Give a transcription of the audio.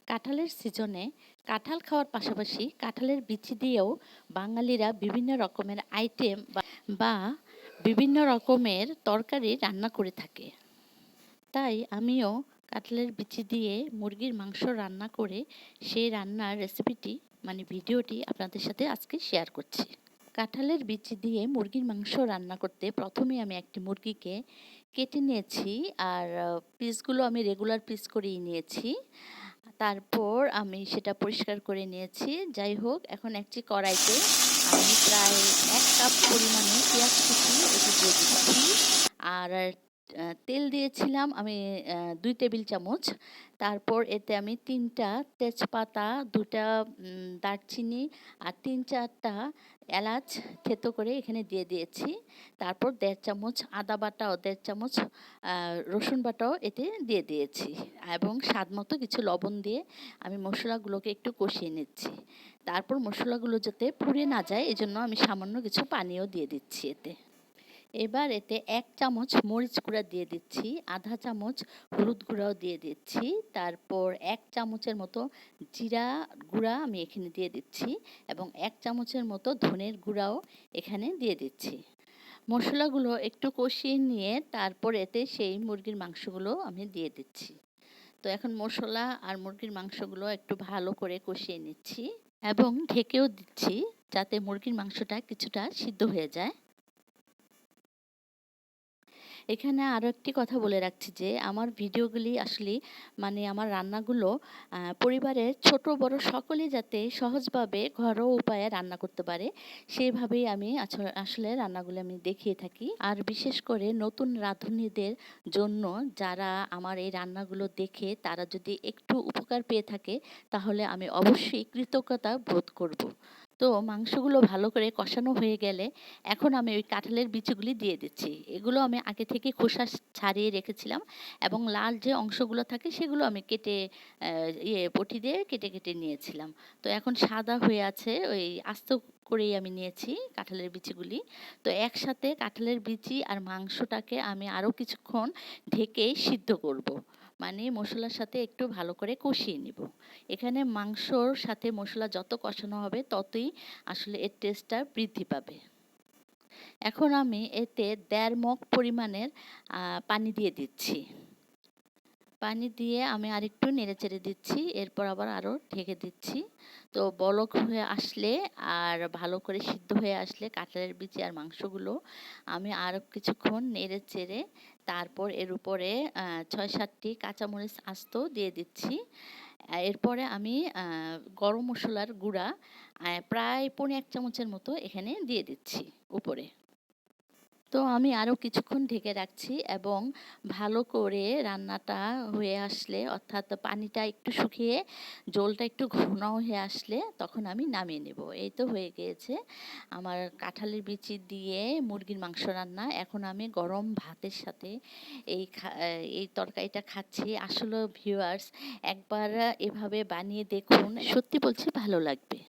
কাঁঠালের সিজনে কাঁঠাল খাওয়ার পাশাপাশি কাঁঠালের বিচি দিয়েও বাঙালিরা বিভিন্ন রকমের আইটেম বা বিভিন্ন রকমের তরকারি রান্না করে থাকে। তাই আমিও কাঁঠালের বিচি দিয়ে মুরগির মাংস রান্না করে সেই রান্নার রেসিপিটি ভিডিওটি আপনাদের সাথে আজকে শেয়ার করছি। কাঁঠালের বিচি দিয়ে মুরগির মাংস রান্না করতে প্রথমে আমি একটি মুরগিকে কেটে নিয়েছি, আর পিসগুলো আমি রেগুলার পিস করেই নিয়েছি। তারপর আমি সেটা পরিষ্কার করে নিয়েছি। যাই হোক, এখন একটি কড়াইতে আমি প্রায় ১ কাপ পরিমাণে পেঁয়াজ কুচি এতে দিয়ে দিচ্ছি। আর তেল দিয়েছিলাম আমি ২ টেবিল চামচ। তারপর এতে আমি ৩ টা তেজপাতা, ২ টা দারচিনি আর ৩-৪ টা এলাচ থেতো করে এখানে দিয়ে দিয়েছি। তারপর ১.৫ চামচ আদা বাটা ও ১.৫ চামচ রসুন বাটাও এতে দিয়ে দিয়েছি এবং স্বাদমতো কিছু লবণ দিয়ে আমি মশলাগুলোকে একটু কষিয়ে নিচ্ছি। তারপর মশলাগুলো যাতে পুড়ে না যায় এজন্য আমি সামান্য কিছু পানিও দিয়ে দিচ্ছি এতে। এবার এতে ১ চামচ মরিচ গুঁড়া দিয়ে দিচ্ছি, আধা চামচ হলুদ গুঁড়াও দিয়ে দিচ্ছি, তারপর ১ চামচের মতো জিরা গুঁড়া আমি এখানে দিয়ে দিচ্ছি এবং ১ চামচের মতো ধনের গুঁড়াও এখানে দিয়ে দিচ্ছি। মশলাগুলো একটু কষিয়ে নিয়ে তারপর এতে সেই মুরগির মাংসগুলো আমি দিয়ে দিচ্ছি। তো এখন মশলা আর মুরগির মাংসগুলো একটু ভালো করে কষিয়ে নিচ্ছি এবং ঢেকেও দিচ্ছি যাতে মুরগির মাংসটা কিছুটা সিদ্ধ হয়ে যায়। এখানে আরও একটি কথা বলে রাখছি যে আমার ভিডিওগুলি আসলে আমার রান্নাগুলো পরিবারের ছোট বড় সকলেই যাতে সহজভাবে ঘরোয়া উপায়ে রান্না করতে পারে সেইভাবেই আমি আসলে রান্নাগুলো আমি দেখিয়ে থাকি। আর বিশেষ করে নতুন রাঁধুনিদের জন্য যারা আমার এই রান্নাগুলো দেখে তারা যদি একটু উপকার পেয়ে থাকে তাহলে আমি অবশ্যই কৃতজ্ঞতা বোধ করব। তো মাংসগুলো ভালো করে কষানো হয়ে গেলে এখন আমি ওই কাঁঠালের বিচিগুলি দিয়ে দিচ্ছি। এগুলো আমি আগে থেকে খোসা ছাড়িয়ে রেখেছিলাম এবং লাল যে অংশগুলো থাকে সেগুলো আমি কেটে বটি দিয়ে কেটে কেটে নিয়েছিলাম। তো এখন সাদা হয়ে আছে, ওই আস্ত করেই আমি নিয়েছি কাঁঠালের বিচিগুলি। তো একসাথে কাঁঠালের বিচি আর মাংসটাকে আমি আরও কিছুক্ষণ ঢেকে সিদ্ধ করব। মশলার সাথে একটু ভালো করে কষিয়ে নিব। এখানে মাংসর সাথে মশলা যত কষানো হবে ততই আসলে এর টেস্টটা বৃদ্ধি পাবে। এখন আমি এতে ১.৫ মগ পরিমাণের পানি দিয়ে দিচ্ছি। পানি দিয়ে আমি আরেকটু নেড়েচেড়ে দিচ্ছি, এরপর আবার আরও ঢেকে দিচ্ছি। তো বলক হয়ে আসলে আর ভালো করে সিদ্ধ হয়ে আসলে কাঁঠালের বিচি আর মাংসগুলো আমি আরও কিছুক্ষণ নেড়েচেড়ে তারপর এর উপরে ৬-৭টি কাঁচামরিচ আস্ত দিয়ে দিচ্ছি। এরপরে আমি গরম মশলার গুঁড়া প্রায় পৌনে ১ চামচের মতো এখানে দিয়ে দিচ্ছি উপরে। তো আমি আরও কিছুক্ষণ ঢেকে রাখছি এবং ভালো করে রান্নাটা হয়ে আসলে অর্থাৎ পানিটা একটু শুকিয়ে ঝোলটা একটু ঘন হয়ে আসলে তখন আমি নামিয়ে নেব। এই তো হয়ে গিয়েছে আমার কাঁঠালের বিচি দিয়ে মুরগির মাংস রান্না। এখন আমি গরম ভাতের সাথে এই তরকারিটা খাচ্ছি। আসলে ভিউয়ার্স একবার এভাবে বানিয়ে দেখুন, সত্যি বলছি ভালো লাগবে।